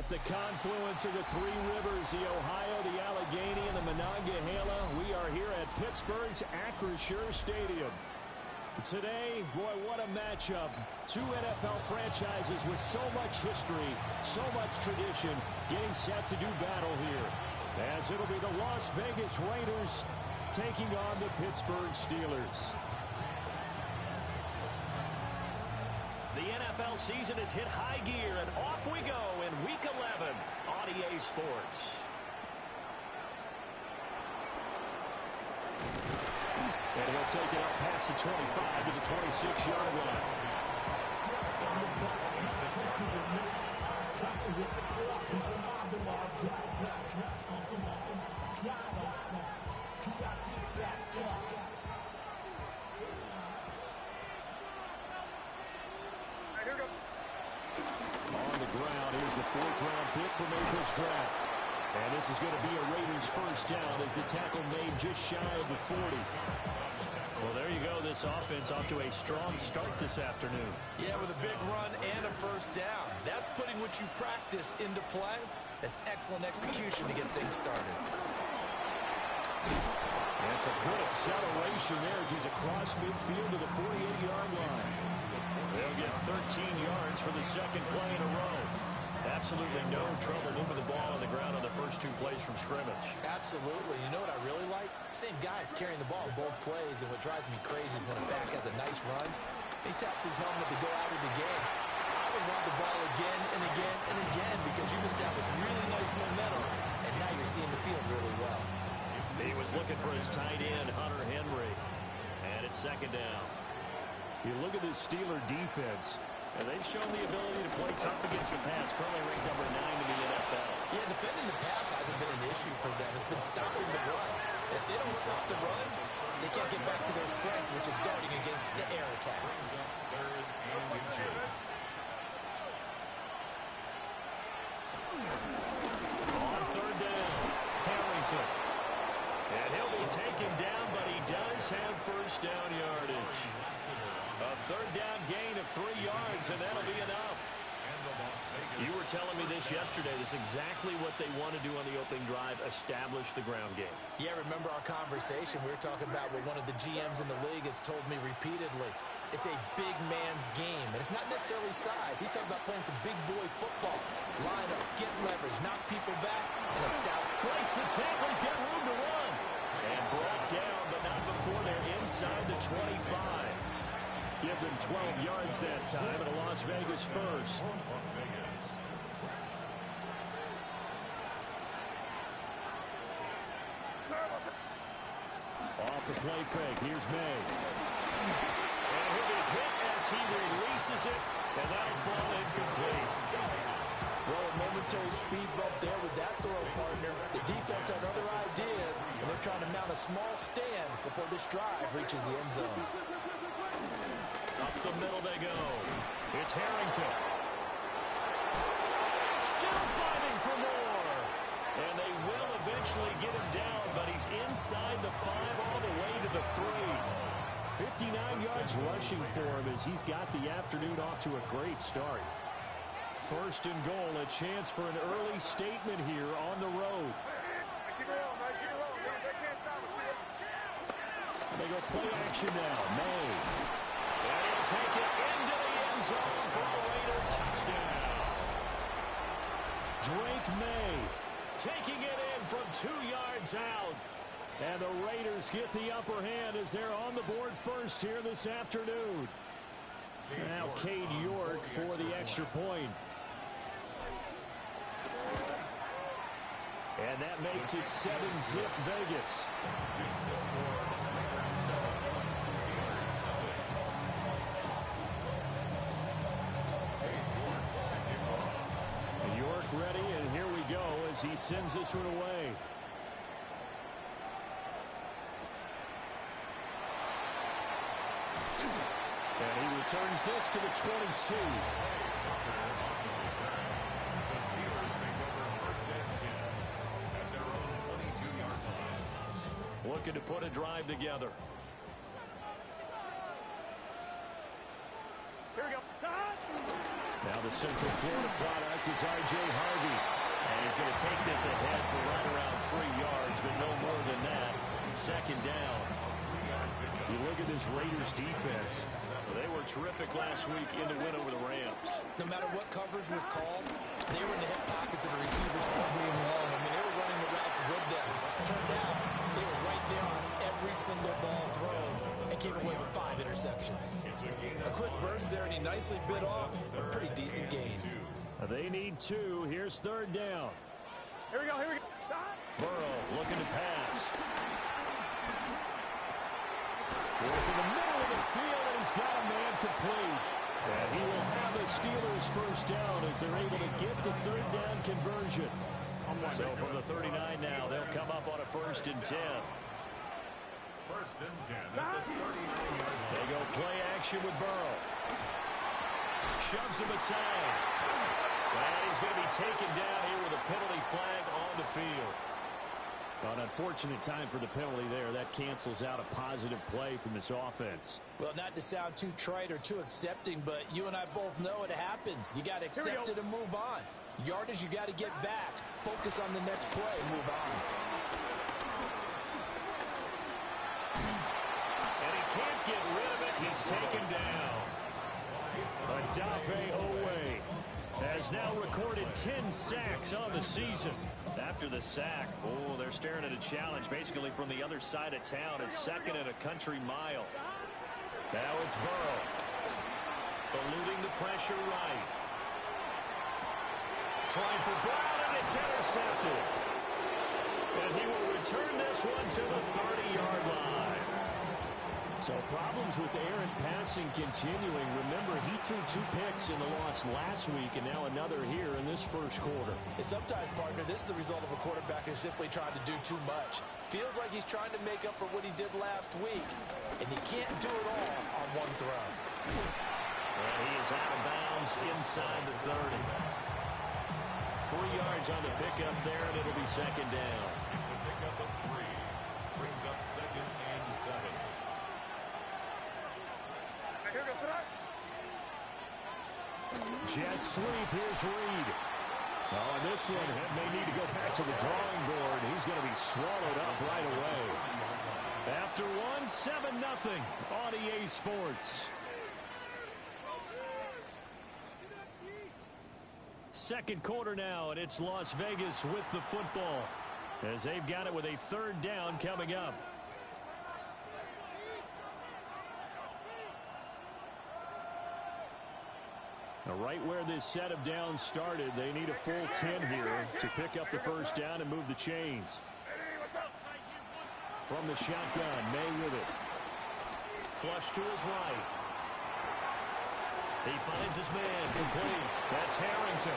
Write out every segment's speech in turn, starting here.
At the confluence of the three rivers, the Ohio, the Allegheny, and the Monongahela, we are here at Pittsburgh's Acrisure Stadium. Today, boy, what a matchup. Two NFL franchises with so much history, so much tradition, getting set to do battle here. As it'll be the Las Vegas Raiders taking on the Pittsburgh Steelers. The NFL season has hit high gear, and off we go in Week 11 on EA Sports. And he'll take it up past the 25 to the 26-yard line. On the ground, here's the fourth-round pick from April's draft. And this is going to be a Raiders first down as the tackle made just shy of the 40. Well, there you go. This offense off to a strong start this afternoon. Yeah, with a big run and a first down. That's putting what you practice into play. That's excellent execution to get things started. That's a good acceleration there as he's across midfield to the 48-yard line. They'll get 13 yards for the second play in a row. Absolutely no trouble moving the ball on the ground on the first two plays from scrimmage. Absolutely. You know what I really like? Same guy carrying the ball in both plays, and what drives me crazy is when a back has a nice run, he taps his helmet to go out of the game. I would want the ball again and again and again because you've established really nice momentum, and now you're seeing the field really well. He was looking for his tight end, Hunter Henry, and it's second down. You look at this Steeler defense. And they've shown the ability to play tough against the pass, currently ranked number 9 in the NFL. Yeah, defending the pass hasn't been an issue for them. It's been stopping the run. If they don't stop the run, they can't get back to their strength, which is guarding against the air attack. On third down, Harrington. And he'll be taken down, but he does have first down yardage. A third down gain of 3 yards, and that'll be enough. You were telling me this yesterday. This is exactly what they want to do on the opening drive, establish the ground game. Yeah, remember our conversation? We were talking about what one of the GMs in the league has told me repeatedly. It's a big man's game, and it's not necessarily size. He's talking about playing some big boy football. Line up, get leverage, knock people back, and a stout. Breaks the tackle. He's got room to run. And brought down, but not before they're inside the 25. Give them 12 yards that time, and a Las Vegas first. Off the play fake, here's May. And he'll be hit as he releases it, and that'll fall incomplete. Well, a momentary speed bump there with that throw, partner. The defense had other ideas, and they're trying to mount a small stand before this drive reaches the end zone. Up the middle they go. It's Harrington. Still fighting for more. And they will eventually get him down, but he's inside the 5 all the way to the 3. 59 yards rushing for him as he's got the afternoon off to a great start. First and goal, a chance for an early statement here on the road. They go play action now. May. And he'll take it into the end zone for a Raider touchdown. Drake May taking it in from 2 yards out. And the Raiders get the upper hand as they're on the board first here this afternoon. Now Cade York for the extra point. And that makes it 7-zip Vegas. York ready, and here we go as he sends this one away. And he returns this to the 22. Looking to put a drive together. Here we go. Now the Central Florida product is R.J. Harvey. And he's going to take this ahead for right around 3 yards, but no more than that. Second down. You look at this Raiders defense. They were terrific last week in the win over the Rams. No matter what coverage was called, they were in the hip pockets of the receivers all game long. I mean, they were running the routes with them. Turned out, they were right there on every single ball thrown and came away with 5 interceptions. A quick burst there, and he nicely bit off a pretty decent gain. They need 2. Here's third down. Here we go. Burrow looking to pass. Work in the middle of the field, and he's got a man complete. And he will have the Steelers first down as they're able to get the third down conversion. So from the 39 now, they'll come up on a 1st and 10. 1st and 10 at the 39-yard line. They go play action with Burrow. Shoves him aside. And he's going to be taken down here with a penalty flag on the field. An unfortunate time for the penalty there. That cancels out a positive play from this offense. Well, not to sound too trite or too accepting, but you and I both know it happens. You got to accept it and move on. Yardage, you got to get back. Focus on the next play. Move on. And he can't get rid of it. He's taken down. Adafe Owe has now recorded 10 sacks on the season. After the sack, they're staring at a challenge basically from the other side of town. It's 2nd and a country mile. Now it's Burrow. Eluding the pressure right. Trying for Brown, and it's intercepted. And he will return this one to the 30-yard line. So problems with errant passing continuing. Remember, he threw 2 picks in the loss last week, and now another here in this first quarter. And sometimes, partner, this is the result of a quarterback who's simply trying to do too much. Feels like he's trying to make up for what he did last week, and he can't do it all on one throw. And he is out of bounds inside the 30. 3 yards on the pickup there, and it'll be second down. It's a pickup of 3. Brings up 2nd and 7. Jet sweep. Here's Reed. Oh, and this one may need to go back to the drawing board. He's going to be swallowed up right away. After 7-0 on EA Sports. Second quarter now, and it's Las Vegas with the football as they've got it with a 3rd down coming up. Now, right where this set of downs started, they need a full 10 here to pick up the first down and move the chains. From the shotgun, May with it. Flush to his right. He finds his man complete. That's Harrington.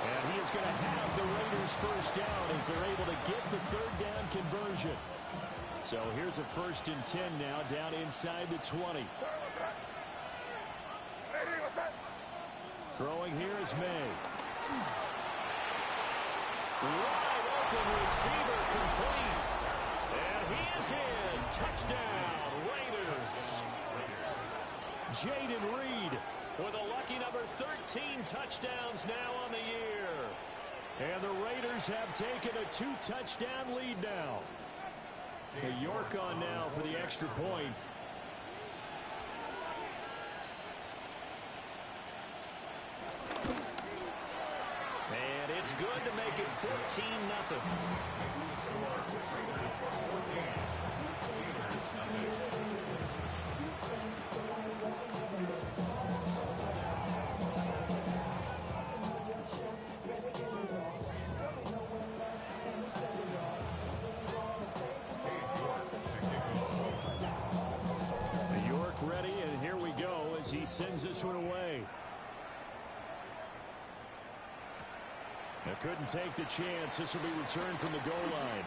And he is going to have the Raiders first down as they're able to get the 3rd down conversion. So here's a 1st and 10 now down inside the 20. Throwing here is May. Wide open receiver complete. And he is in. Touchdown, Raiders. Jaden Reed with a lucky number 13 touchdowns now on the year. And the Raiders have taken a 2-touchdown lead now. York on now for the extra point. And it's good to make it 14-0. York ready, and here we go as he sends this one away. Couldn't take the chance. This will be returned from the goal line.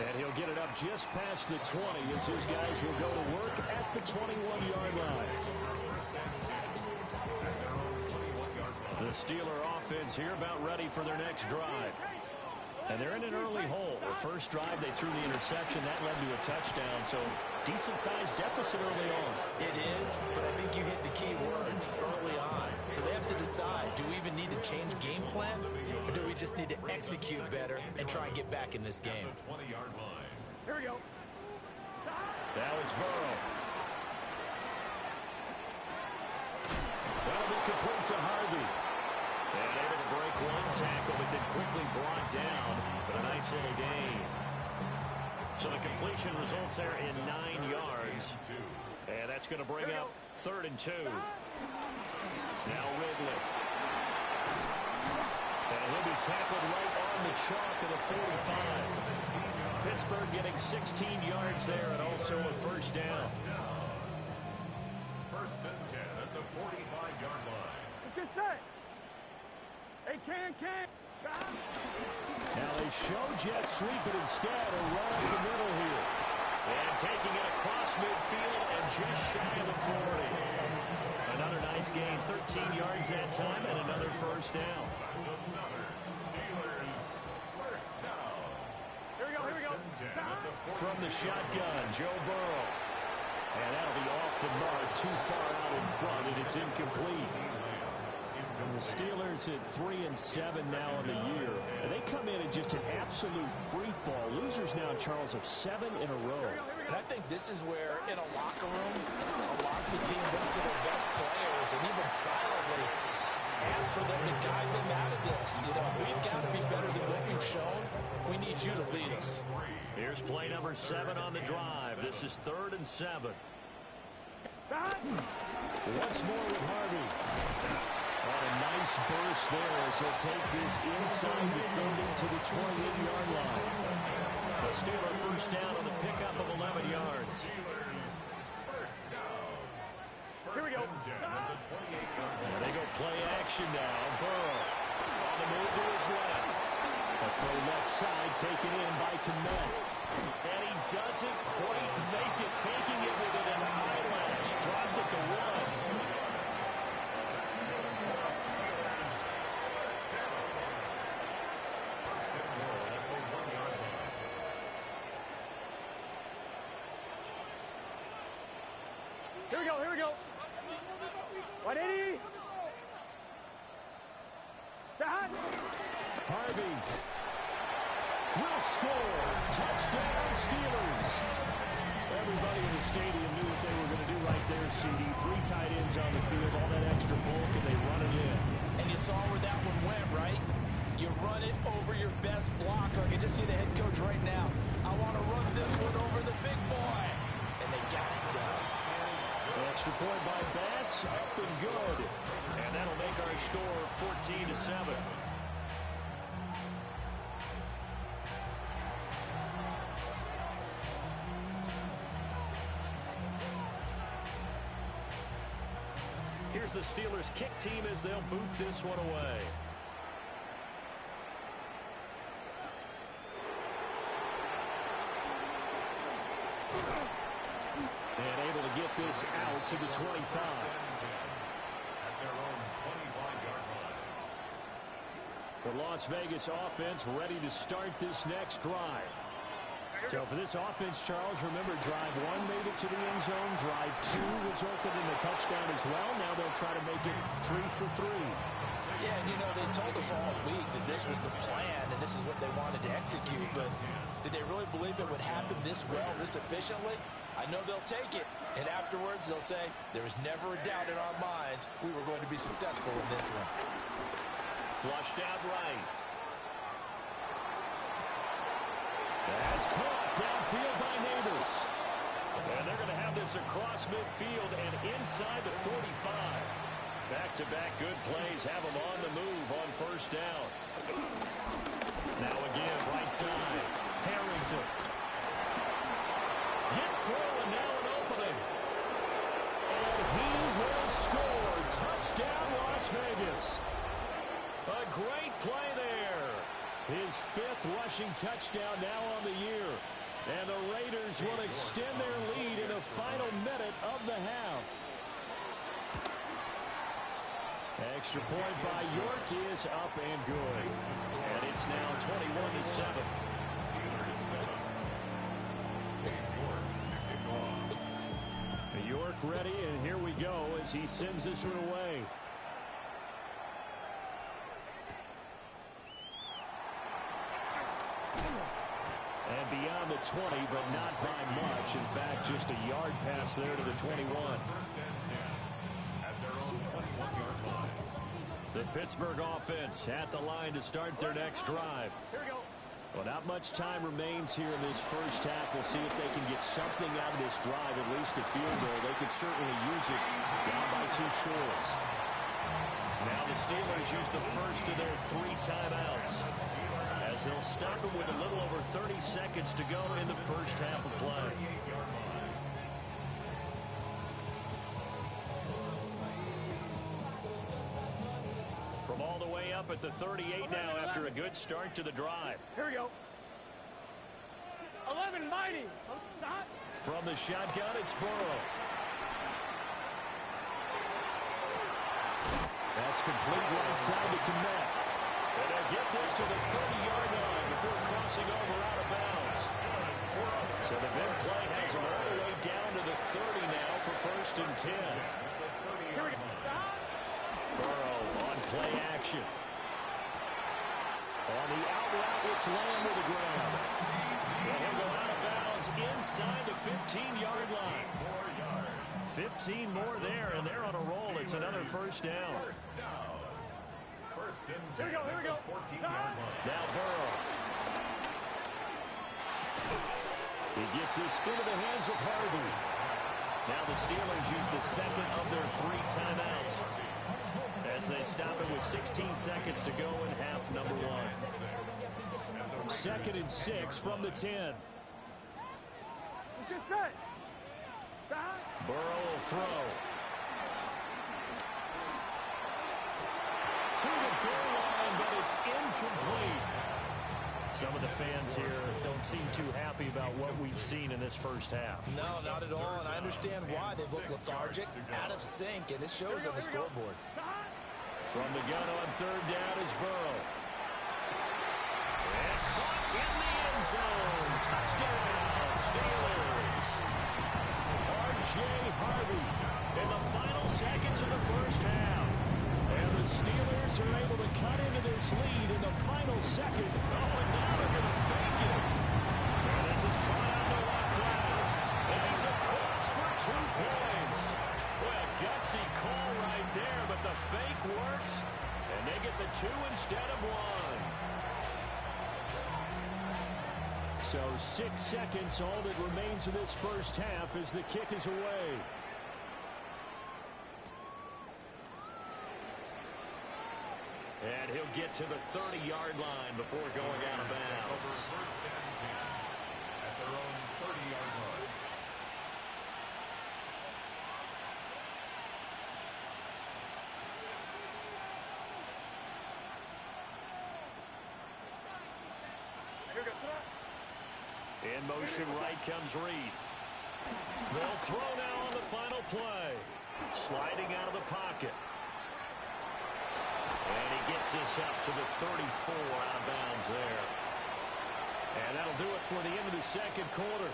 And he'll get it up just past the 20 as his guys will go to work at the 21-yard line. The Steeler offense here about ready for their next drive. And they're in an early hole. The first drive, they threw the interception. That led to a touchdown. So decent-sized deficit early on. It is, but I think you hit the key words early on. So they have to decide, do we even need to change game plan? Or do we just need to execute better and try and get back in this game? Here we go. Now it's Burrow. That'll be complete to Harvey. And able to break one tackle, but then quickly brought down. But a nice little gain. So the completion results there in 9 yards. And that's going to bring up 3rd and 2. Now Ridley. And he'll be tackled right on the chalk of the 45. Pittsburgh getting 16 yards there and also a first down. 1st and 10 at the 45-yard line. Let's get set. Hey, can. Now they show jet sweep, but instead a run up the middle here. And taking it across midfield and just shy of the 40. Another nice gain, 13 yards that time, and another first down. Here we go. From the shotgun, Joe Burrow. And that'll be off the mark, too far out in front, and it's incomplete. And the Steelers at 3-7 now in the year. And they come in just an absolute free fall. Losers now, Charles, of 7 in a row. And I think this is where, in a locker room, a lot of the team looks to their best players and even silently ask for them to guide them out of this. You know, we've got to be better than what we've shown. We need you to lead us. Here's play number 7 on the drive. This is 3rd and 7. Once more with Harvey. A nice burst there as he'll take this inside the 30 to the 28-yard line. The Steeler first down on the pickup of 11 yards. Here we go. And they go play action now. Burrow on the move to his left. A throw left side taken in by Kmet. And he doesn't quite make it, taking it within an eyelash. Dropped at the 1. Here we go. 180. Harvey will score. Touchdown, Steelers. Everybody in the stadium knew what they were going to do right there, CD. 3 tight ends on the field, all that extra bulk, and they run it in. And you saw where that one went, right? You run it over your best blocker. I can just see the head coach right now. I want to run this one over the big boy. And they got it done. Extra point by Bass, up and good. And that'll make our score 14-7. Here's the Steelers kick team as they'll boot this one away. And able to get this out to the 25. At their own 25-yard line. The Las Vegas offense ready to start this next drive. So for this offense, Charles, remember, drive 1 made it to the end zone. Drive 2 resulted in a touchdown as well. Now they'll try to make it 3 for 3. Yeah, and you know, they told us all week that this was the plan and this is what they wanted to execute, but did they really believe it would happen this well, this efficiently? I know they'll take it, and afterwards they'll say, there was never a doubt in our minds we were going to be successful in this one. Flushed out right. That's caught downfield by Neighbors. And they're going to have this across midfield and inside the 45. Back-to-back good plays have them on the move on first down. Now again, right side. Harrington. Gets through and now an opening. And he will score. Touchdown, Las Vegas. A great play there. His 5th rushing touchdown now on the year. And the Raiders will extend their lead in the final minute of the half. Extra point by York is up and good. And it's now 21-7. York ready, and here we go as he sends this one away. And beyond the 20, but not by much. In fact, just a yard pass there to the 21. The Pittsburgh offense at the line to start their next drive. Here we go. Well, not much time remains here in this first half. We'll see if they can get something out of this drive, at least a field goal. They could certainly use it down by 2 scores. Now the Steelers use the first of their 3 timeouts, as they'll stop it with a little over 30 seconds to go in the first half of play. From all the way up at the 38 now after a good start to the drive. Here we go. 11 mighty. Stop. From the shotgun, it's Burrow. That's complete right side to Kmet. And they'll get this to the 30-yard line before crossing over out of bounds. So the big play has them all the way down to the 30 now for 1st and 10. Here we go. Stop. Burrow on play action. On the out route, it's Lamb with the grab. And he'll go out of bounds inside the 15-yard line. 15 more there, and they're on a roll. It's another first down. First and 10. Here we go. Here we go. 14-yard line. Now Burrow. He gets this into the hands of Harvey. Now the Steelers use the second of their 3 timeouts, as they stop it with 16 seconds to go in half number 1. 2nd and 6 from the 10. Let's get set. Stop. Burrow will throw. To the goal line, but it's incomplete. Some of the fans here don't seem too happy about what we've seen in this first half. No, not at all, and I understand why. They look lethargic, out of sync, and it shows on the scoreboard. From the gun on 3rd down is Burrow. And caught in the end zone. Touchdown, Steelers. R.J. Harvey. In the final seconds of the first half. And the Steelers are able to cut into this lead in the final second. Oh, and now they're going to fake it. And this is caught out to left flag. And he's across for 2 points. Well, gutsy call right there, but the fake works. And they get the 2 instead of 1. So 6 seconds, all that remains of this first half as the kick is away. And he'll get to the 30-yard line before going out of bounds. Over 1st and 10 at their own 30-yard line. Here we go. Stop. In motion right comes Reed. They'll throw now on the final play. Sliding out of the pocket. And he gets this up to the 34 out of bounds there. And that'll do it for the end of the second quarter.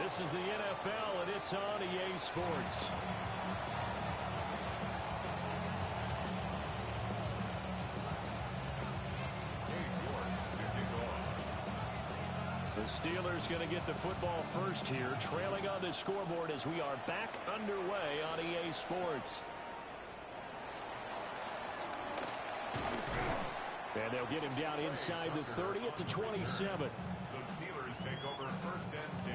This is the NFL, and it's on EA Sports. The Steelers going to get the football first here, trailing on the scoreboard as we are back underway on EA Sports. And they'll get him down inside the 30 at the 27. The Steelers take over 1st and 10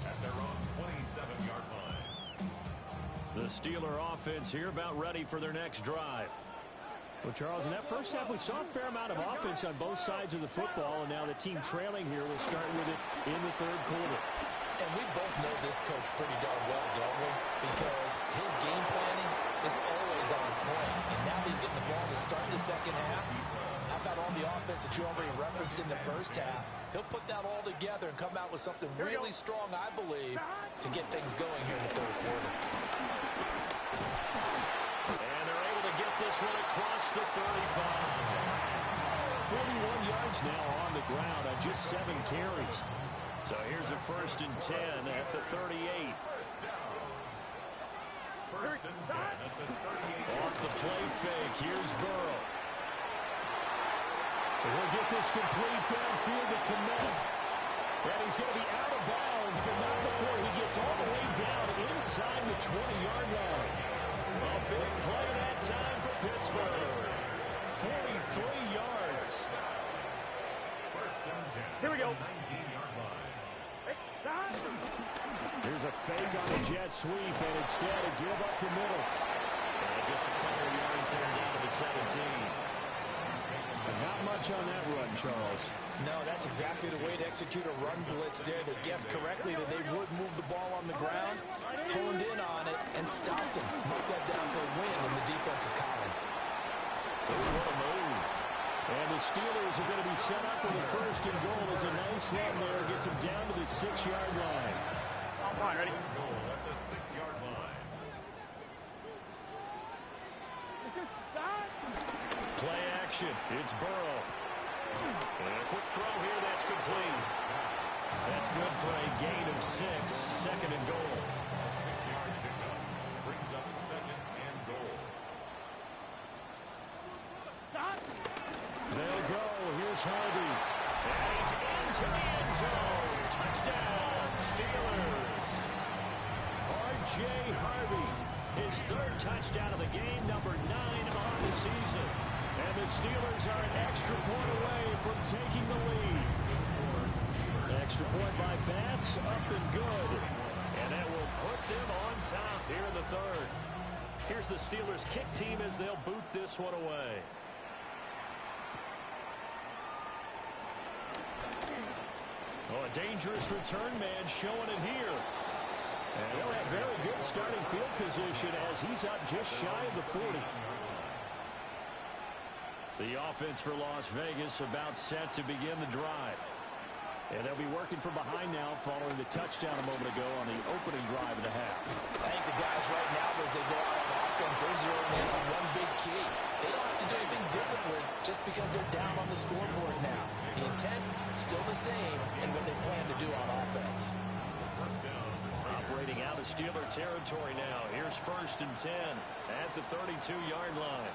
at their own 27-yard line. The Steeler offense here about ready for their next drive. Well, Charles, in that first half, we saw a fair amount of offense on both sides of the football, and now the team trailing here will start with it in the 3rd quarter. And we both know this coach pretty darn well, don't we? Because his game planning is always on point. And now he's getting the ball to start the second half. How about all the offense that you already referenced in the first half? He'll put that all together and come out with something really strong, I believe, to get things going here in the 3rd quarter. And they're able to get this one across the 35. 41 yards now on the ground on just 7 carries. So here's a 1st and 10 at the 38. First and 10 at the 38. Off the play fake, here's Burrow. We'll get this complete downfield to Kmet. And he's going to be out of bounds, but not before he gets all the way down inside the 20-yard line. A big play that time for Pittsburgh. 43 yards. First and 10. Here we go. 19-yard line. Here's a fake on the jet sweep, and instead a give up the middle. Just a couple of yards there down to the 17. Not much on that run, Charles. No, that's exactly the way to execute a run blitz there. They guessed correctly that they would move the ball on the ground, honed in on it, and stopped him. Marked that down for a win, and the defense is calling. What a move. And the Steelers are going to be set up with a 1st and goal. As a nice run there gets them down to the 6-yard line. All right, ready? Goal at the 6-yard line. Play action. It's Burrow. And a quick throw here. That's complete. That's good for a gain of 6. 2nd and goal. A 6-yard pickup brings up 2nd and goal. They'll go. Here's Harvey. And he's into the end zone. Touchdown, Steelers. R.J. Harvey. His 3rd touchdown of the game, number 9 on the season. And the Steelers are an extra point away from taking the lead. Extra point by Bass, up and good. And that will put them on top here in the 3rd. Here's the Steelers kick team as they'll boot this one away. Oh, a dangerous return man showing it here. And he'll have very good starting field position as he's up just shy of the 40. The offense for Las Vegas about set to begin the drive. And they'll be working from behind now following the touchdown a moment ago on the opening drive of the half. I think the guys right now, as they go out on offense, they're zeroing in on one big key. They don't have to do anything differently just because they're down on the scoreboard now. The intent, still the same, and what they plan to do on offense. First down. Operating out of Steeler territory now. Here's 1st and 10 at the 32-yard line.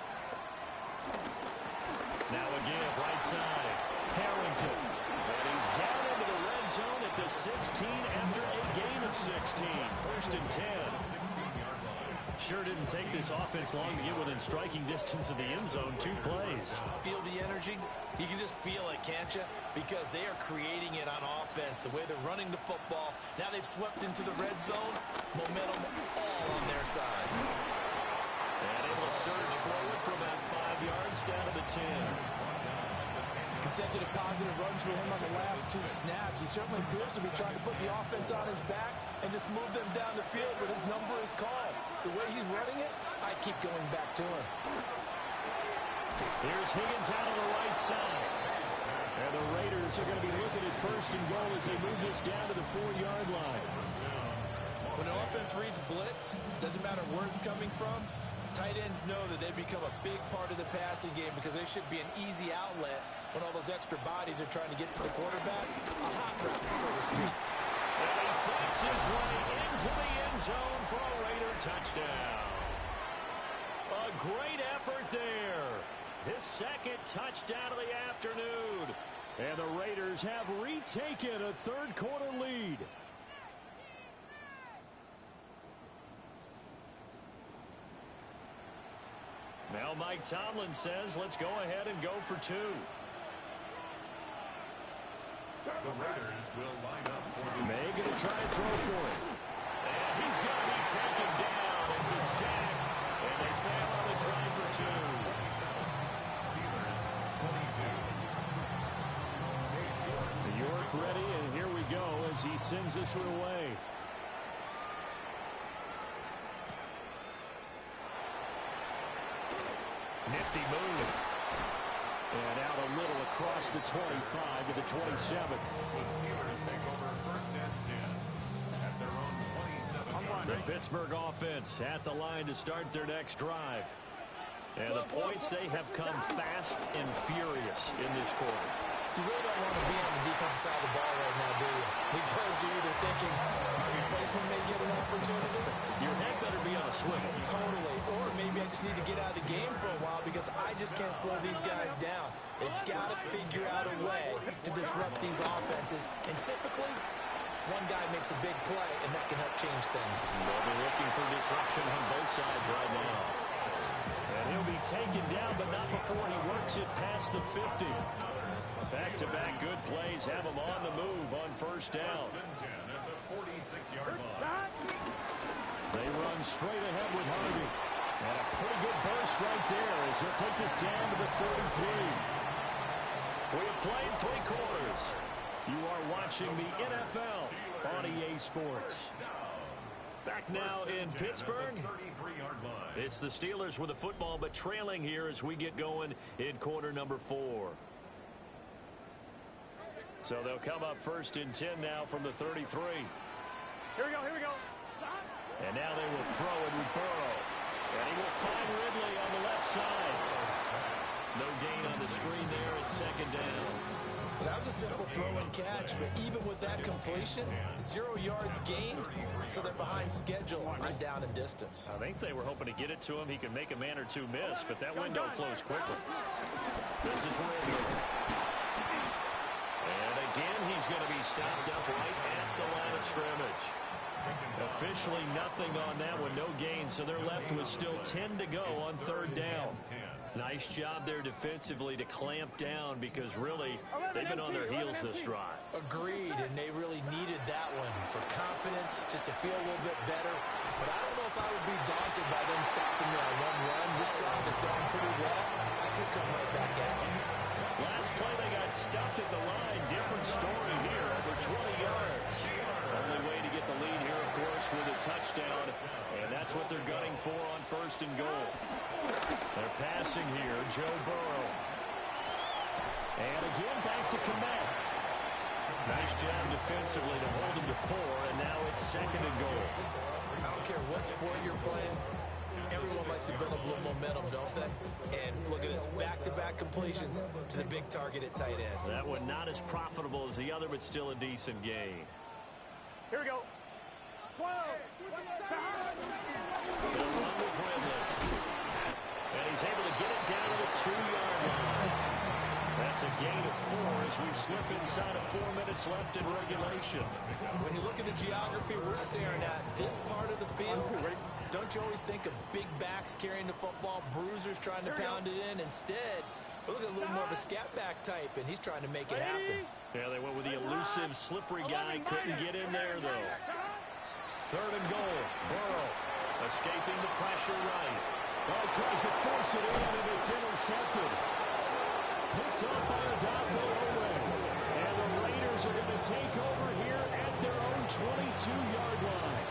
Now a give right side. Harrington. And he's down into the red zone at the 16 after a gain of 16. 1st and 10. 16-yard line. Sure didn't take this offense long to get within striking distance of the end zone. 2 plays. Feel the energy? You can just feel it, can't you? Because they are creating it on offense. The way they're running the football. Now they've swept into the red zone. Momentum all on their side. And able to surge forward for about 5 yards down to the 10. Consecutive positive runs for him on the last 2 snaps. He certainly appears to be trying to put the offense on his back and just move them down the field, but his number is called. The way he's running it, I keep going back to him. Here's Higgins out on the right side. And the Raiders are going to be looking at 1st and goal as they move this down to the 4-yard line. When the offense reads blitz, doesn't matter where it's coming from, tight ends know that they become a big part of the passing game because they should be an easy outlet when all those extra bodies are trying to get to the quarterback. A hot route, so to speak. And he fights his way into the end zone for a Raider touchdown. A great effort there. His 2nd touchdown of the afternoon. And the Raiders have retaken a 3rd quarter lead. Now Mike Tomlin says, let's go ahead and go for 2. The Raiders will line up for the May going to try and throw for it. And he's going to be taken down. It's a sack. And they fail on the try for 2. Steelers 22. York ready, and here we go as he sends this one away. Nifty move. And out a little across the 25 to the 27. The Steelers take over 1st and 10 at their own 27-yard The line. Pittsburgh offense at the line to start their next drive. And the points, they have come fast and furious in this quarter. You really don't want to be on the defensive side of the ball right now, do you? Because you're either thinking my replacement may get an opportunity. Your head better be on a swivel. Totally. Or maybe I just need to get out of the game for a while because I just can't slow these guys down. They've got to figure out a way to disrupt these offenses. And typically, one guy makes a big play, and that can help change things. They'll be looking for disruption on both sides right now. And he'll be taken down, but not before he works it past the 50. Back-to-back good plays have him on the move on first down. At the 46-yard line. They run straight ahead with Harvey. And a pretty good burst right there as he'll take this down to the 33. We have played 3 quarters. You are watching the NFL on EA Sports. Back now in Pittsburgh. It's the Steelers with the football, but trailing here as we get going in quarter number 4. So they'll come up first and 10 now from the 33. Here we go, here we go. And now they will throw it with Burrow. And he will find Ridley on the left side. No gain on the screen there at second down. Well, that was a simple throw and catch, but even with that completion, 0 yards gained, so they're behind schedule on down and distance. I think they were hoping to get it to him. He could make a man or two miss, but that window closed quickly. This is Ridley. And again, he's going to be stopped up right at the line of scrimmage. Officially nothing on that one, no gain, so they're left with still 10 to go on third down. Nice job there defensively to clamp down because really they've been on their heels this drive. Agreed, and they really needed that one for confidence, just to feel a little bit better. But I don't know if I would be daunted by them stopping that one run. This drive has gone pretty well. I could come right back at them. Last play they got stuffed at the line. Different story here, over 20 yards. Only way to get the lead here, of course, with a touchdown. And that's what they're gunning for on first and goal. They're passing here, Joe Burrow. And again, back to Komet. Nice job defensively to hold him to 4, and now it's second and goal. I don't care what sport you're playing. Everyone likes to build up a little momentum, don't they? And look at this, back-to-back completions to the big target at tight end. That one not as profitable as the other, but still a decent gain. Here we go. 12. They'll run with Ridley. And he's able to get it down to the 2-yard line. That's a gain of 4 as we slip inside of 4 minutes left in regulation. When you look at the geography we're staring at, this part of the field, don't you always think of big backs carrying the football, bruisers trying to pound it in? Instead, look at a little more of a scat back type, and he's trying to make it happen. Yeah, they went with the elusive, slippery guy. Couldn't get in there, though. Third and goal. Burrow escaping the pressure right. Well, tries to force it in, and it's intercepted. Picked up by Adolfo Owe. And the Raiders are going to take over here at their own 22-yard line.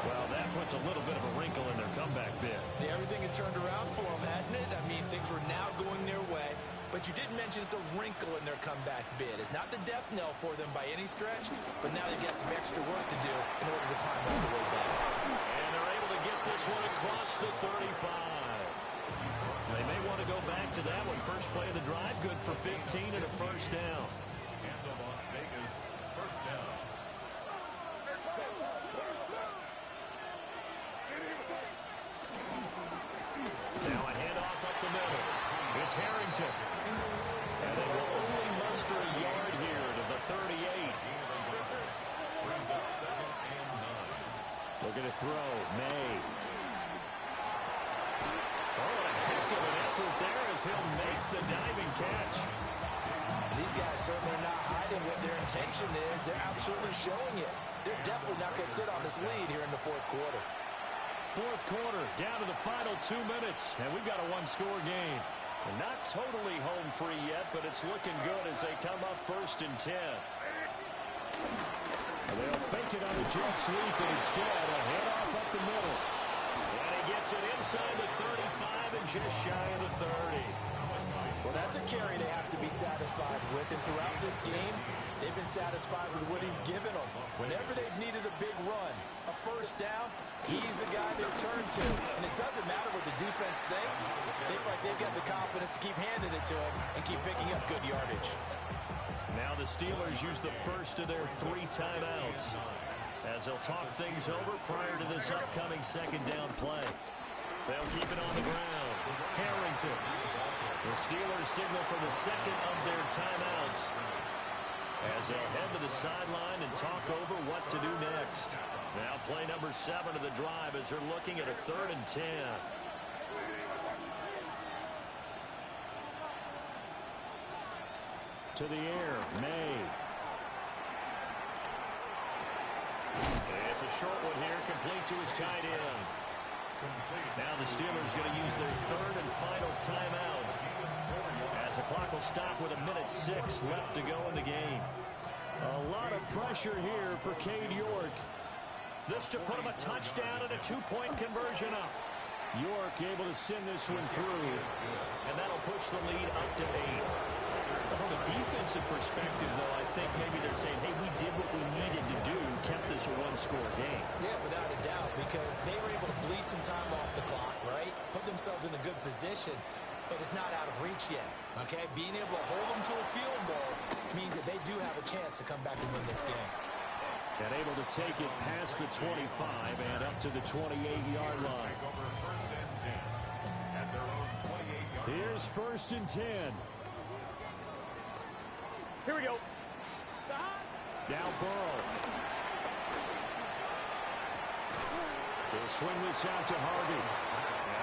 Well, that puts a little bit of a wrinkle in their comeback bid. Yeah, everything had turned around for them, hadn't it? I mean, things were now going their way. But you did mention it's a wrinkle in their comeback bid. It's not the death knell for them by any stretch, but now they've got some extra work to do in order to climb all the way back. And they're able to get this one across the 35. They may want to go back to that one. First play of the drive, good for 15 and a first down. And the Las Vegas first down. Now a handoff up the middle. It's Harrington. And they will only muster a yard here to the 38. Brings up 2nd and 9. Looking to throw. May. Oh, a heck of an effort there as he'll make the diving catch. These guys certainly are not hiding what their intention is. They're absolutely showing it. They're definitely not going to sit on this lead here in the fourth quarter. Fourth quarter, down to the final 2 minutes, and we've got a one-score game. And not totally home free yet, but it's looking good as they come up first and 10. They'll fake it on the jet sweep, and instead a handoff up the middle. And he gets it inside the 35 and just shy of the 30. Well, that's a carry they have to be satisfied with. And throughout this game, they've been satisfied with what he's given them. Whenever they've needed a big run, a first down, he's the guy they turn to. And it doesn't matter what the defense thinks. They feel like they've got the confidence to keep handing it to him and keep picking up good yardage. Now the Steelers use the first of their 3 timeouts as they'll talk things over prior to this upcoming second down play. They'll keep it on the ground. Harrington. The Steelers signal for the second of their timeouts as they'll head to the sideline and talk over what to do next. Now play number 7 of the drive as they're looking at a 3rd and 10. To the air, May. It's a short one here, complete to his tight end. Now the Steelers going to use their 3rd and final timeout as the clock will stop with 1:06 left to go in the game. A lot of pressure here for Cade York. This to put him a touchdown and a 2-point conversion up. York able to send this one through. And that'll push the lead up to 8. From a defensive perspective, though, I think maybe they're saying, hey, we did what we needed to do, kept this a 1-score game. Yeah, without a doubt, because they were able to bleed some time off the clock, right? Put themselves in a good position, but it's not out of reach yet, okay? Being able to hold them to a field goal means that they do have a chance to come back and win this game. And able to take it past the 25 and up to the 28-yard line. Here's 1st and 10. Here we go. Now Burrow. He'll swing this out to Harvey.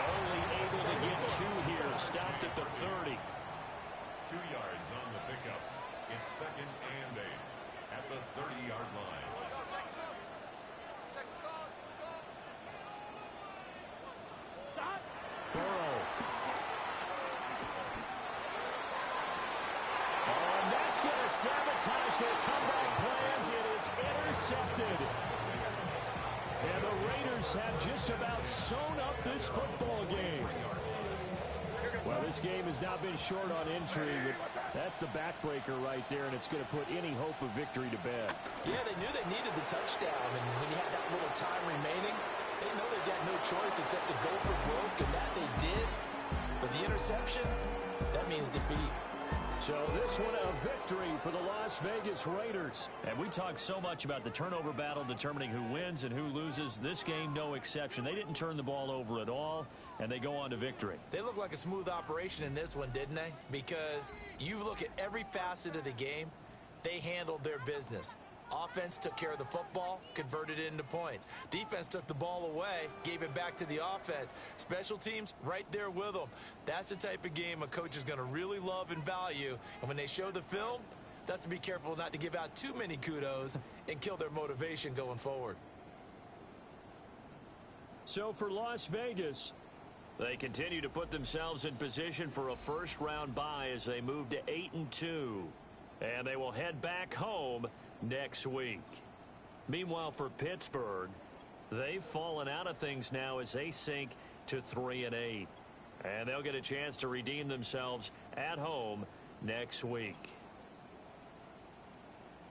Only able to get 2 here. Stopped at the 30. 2 yards on the pickup. It's 2nd and 8 at the 30-yard line. Burrow. Oh, and that's going to sabotage their comeback plans. It is intercepted. And the Raiders have just about sewn up this football game. Well, this game has not been short on intrigue, but that's the backbreaker right there, and it's going to put any hope of victory to bed. Yeah, they knew they needed the touchdown, and when you have that little time remaining, they know they've got no choice except to go for broke, and that they did. But the interception, that means defeat. So this one a victory for the Las Vegas Raiders. And we talk so much about the turnover battle determining who wins and who loses. This game, no exception. They didn't turn the ball over at all, and they go on to victory. They look like a smooth operation in this one, didn't they? Because you look at every facet of the game, they handled their business. Offense took care of the football, converted it into points. Defense took the ball away, gave it back to the offense. Special teams, right there with them. That's the type of game a coach is going to really love and value. And when they show the film, they have to be careful not to give out too many kudos and kill their motivation going forward. So for Las Vegas, they continue to put themselves in position for a first-round bye as they move to 8-2. And they will head back home next week. Meanwhile, for Pittsburgh, they've fallen out of things now as they sink to 3-8. And they'll get a chance to redeem themselves at home next week.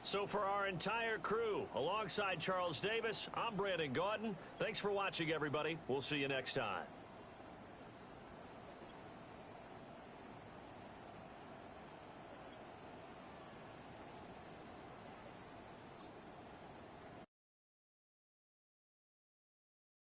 So for our entire crew, alongside Charles Davis, I'm Brandon Gaudin. Thanks for watching, everybody. We'll see you next time.